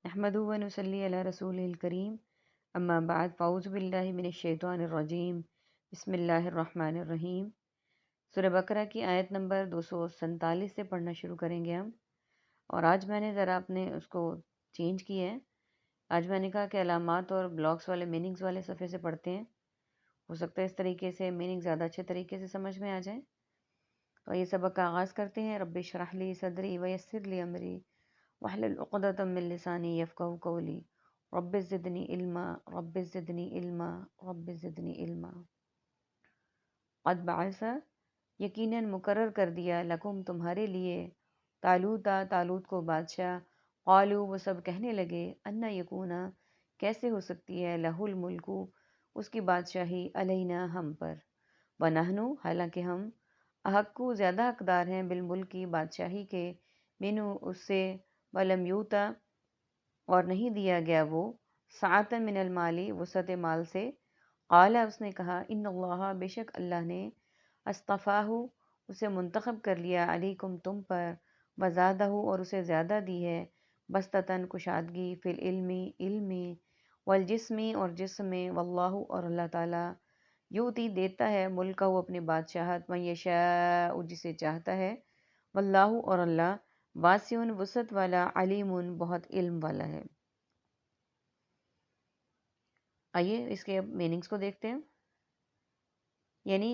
नहमदुहु व नुसल्ली अला रसूलिल करीम अम्मा बाद फ़ाऊज़ु बिल्लाहि मिनश शैतानिर रजीम बिस्मिल्लाहिर रहमानिर रहीम। सूरह बकरा की आयत नंबर 247 से पढ़ना शुरू करेंगे हम। और आज मैंने ज़रा अपने उसको चेंज किया है। आज मैंने कहा कि अलामात और ब्लॉक्स वाले मीनिंग्स वाले सफ़े से पढ़ते हैं। हो सकता है इस तरीके से मीनिंग ज़्यादा अच्छे तरीके से समझ में आ जाए। तो ये सबक का आगाज़ करते हैं। रब्बि इश्रह ली सदरी व यस्सिर ली अमरी वहलुल उक़दतम मिन लिसानी यफ़क़हू क़ौली रब्बि ज़िदनी इल्मा रब्बि ज़िदनी इल्मा रब्बि ज़िदनी इल्मा। क़द बअसा यकीनन मुकर्रर कर दिया लकुम तुम्हारे लिए तालूत को बादशाह। क़ालू वो सब कहने लगे अन्ना यकूना कैसे हो सकती है लहुल मुल्कु उसकी बादशाही अलैना हम पर व नहनु हालांकि हम अहक्कु ज़्यादा हकदार हैं बिल मुल्क की बादशाही के मिनु उससे वलम यूता और नहीं दिया गया वो सातन मिनल माली वसत माल से। क़ाला उसने कहा इन्नल्लाह बेशक अल्लाह ने अस्तफ़ाहु उसे मुंतखब कर लिया अलैकुम तुम पर वज़ादहु और उसे ज़्यादा दी है बस्ततन कुशादगी फिल इल्मी वल जिस्मी और जिस्म में वल्लाहु और अल्लाह ताला यूती देता है मुल्क वो अपनी बादशाहत मन यशाउ जिसे चाहता है वल्लाहु और अल्लाह वासिउन वसत वाला अलीमुन बहुत इल्म वाला है। आइए इसके अब मीनिंग्स को देखते हैं। यानी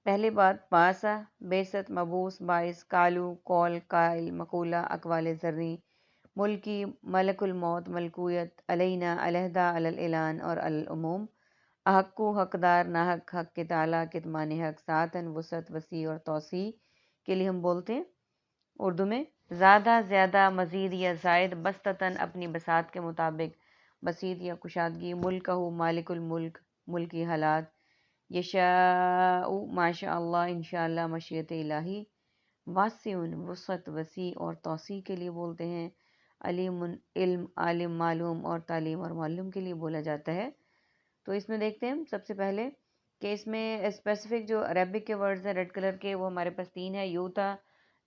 पहले बात बासा बेसत मबूस बाइस कालू कौल काइल मकूला अकवाल ज़र्री मुल्की मलकुल मौत मलकूयत अलैना अलहदा अलल ऐलान और अल उमूम अहक्कु हकदार नाहक हक के ताला कितमान हक सातन वसत वसी और तौसी के लिए हम बोलते हैं उर्दू में ज़्यादा ज़्यादा मज़ीद या ज़ायद बस्ततन अपनी बसात के मुताबिक बसीत या कुशादगी मुल्कहु मालिकुल मुल्क मुल्की हालात यशाउ माशा अल्लाह इंशाअल्लाह मशीयत इलाही वासिउन वसत वसी और तौसी के लिए बोलते हैं अलीमुन इल्म आलिम मालूम और तालीम और मालूम के लिए बोला जाता है। तो इसमें देखते हैं सबसे पहले कि इसमें स्पेसिफिक जो अरबिक के वर्ड्स हैं रेड कलर के वो हमारे पास तीन है। यूता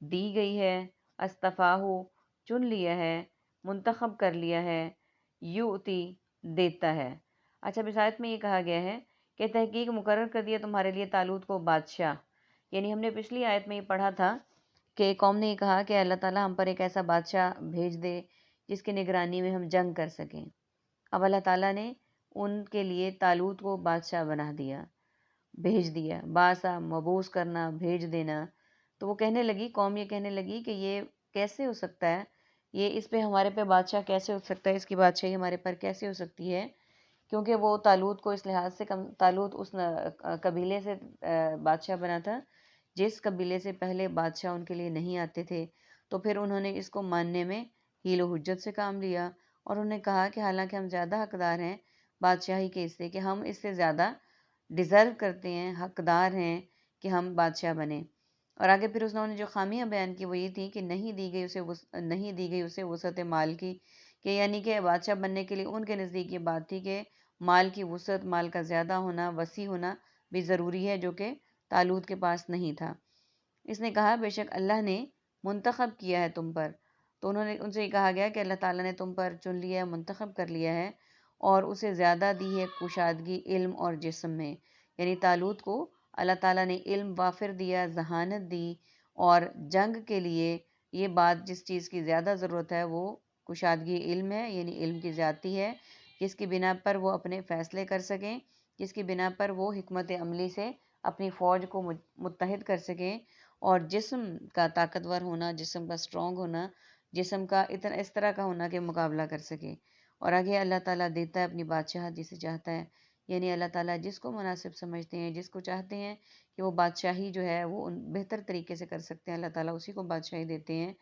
दी गई है, अस्तफ़ाहु चुन लिया है, मुंतखब कर लिया है, यूती देता है। अच्छा अब इस आयत में ये कहा गया है कि तहकीक मुकर्रर कर दिया तुम्हारे लिए तालूत को बादशाह। यानी हमने पिछली आयत में ये पढ़ा था कि कौम ने ये कहा कि अल्लाह ताला हम पर एक ऐसा बादशाह भेज दे जिसकी निगरानी में हम जंग कर सकें। अब अल्लाह ताला ने उनके लिए तालूत को बादशाह बना दिया, भेज दिया। बासा मबूस करना, भेज देना। तो वो कहने लगी, कौम ये कहने लगी कि ये कैसे हो सकता है, ये इस पे हमारे पे बादशाह कैसे हो सकता है, इसकी बादशाही हमारे पर कैसे हो सकती है। क्योंकि वो तालूत को इस लिहाज से तालूत उस कबीले से बादशाह बना था जिस कबीले से पहले बादशाह उनके लिए नहीं आते थे। तो फिर उन्होंने इसको मानने में हीलो हुज्जत से काम लिया और उन्होंने कहा कि हालांकि हम ज़्यादा हकदार हैं बादशाही के इससे कि हम इससे ज़्यादा डिज़र्व करते हैं, हकदार हैं कि हम बादशाह बने। और आगे फिर उन्होंने जो खामियां बयान की वो ये थी कि नहीं दी गई उसे वसत माल की, कि यानी कि बादशाह बनने के लिए उनके नज़दीक ये बात थी कि माल की वसत, माल का ज़्यादा होना, वसी होना भी ज़रूरी है, जो कि तालूत के पास नहीं था। इसने कहा बेशक अल्लाह ने मुंतखब किया है तुम पर। तो उन्होंने उनसे कहा गया कि अल्लाह ताला ने तुम पर चुन लिया है, मुंतखब कर लिया है और उसे ज़्यादा दी है कुशादगी इल्म और जिस्म में। यानी तालूत को अल्लाह ताला ने इल्म वाफिर दिया, जहानत दी और जंग के लिए ये बात जिस चीज़ की ज़्यादा ज़रूरत है वो कुशादगी इल्म है, यानी इल्म की ज़्यादती है जिसकी बिना पर वो अपने फ़ैसले कर सकें, जिसकी बिना पर वो हिकमत अमली से अपनी फ़ौज को मुत्तहिद कर सकें और जिस्म का ताकतवर होना, जिस्म का स्ट्रॉन्ग होना, जिस्म का इतना इस तरह का होना कि मुकाबला कर सके। और आगे अल्लाह ताला देता है अपनी बादशाह जिसे चाहता है। यानी अल्लाह ताला जिसको मुनासिब समझते हैं, जिसको चाहते हैं कि वो बादशाही जो है वो बेहतर तरीके से कर सकते हैं, अल्लाह ताला उसी को बादशाही देते हैं।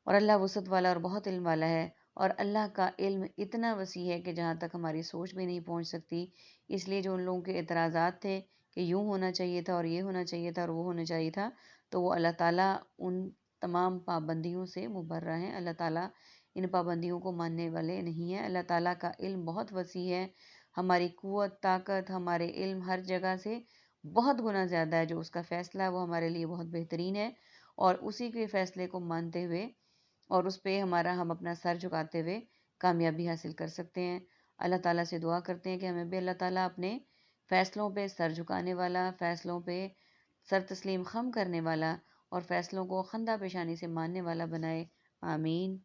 और अल्लाह वसत वाला और बहुत इल्म वाला है और अल्लाह का इल्म इतना वसी है कि जहाँ तक हमारी सोच भी नहीं पहुँच सकती। इसलिए जो उन लोगों के एतराज़ात थे कि यूँ होना चाहिए था और ये होना चाहिए था और वो होना चाहिए था, तो वो अल्लाह ताला उन तमाम पाबंदियों से मुबर्रा हैं। अल्लाह ताला इन पाबंदियों को मानने वाले नहीं हैं। अल्लाह ताला का इल्म बहुत वसी है, हमारी क़ुव्वत, ताकत, हमारे इल्म हर जगह से बहुत गुना ज़्यादा है। जो उसका फ़ैसला है वो हमारे लिए बहुत बेहतरीन है और उसी के फ़ैसले को मानते हुए اور اس پہ ہم اپنا سر جھکاتے ہوئے کامیابی حاصل کر سکتے ہیں۔ اللہ تعالیٰ سے دعا کرتے ہیں کہ ہمیں بھی اللہ تعالیٰ اپنے فیصلوں پہ سر جھکانے والا، فیصلوں پہ سر تسلیم خم کرنے والا اور فیصلوں کو خندہ پیشانی سے ماننے والا بنائے۔ آمین۔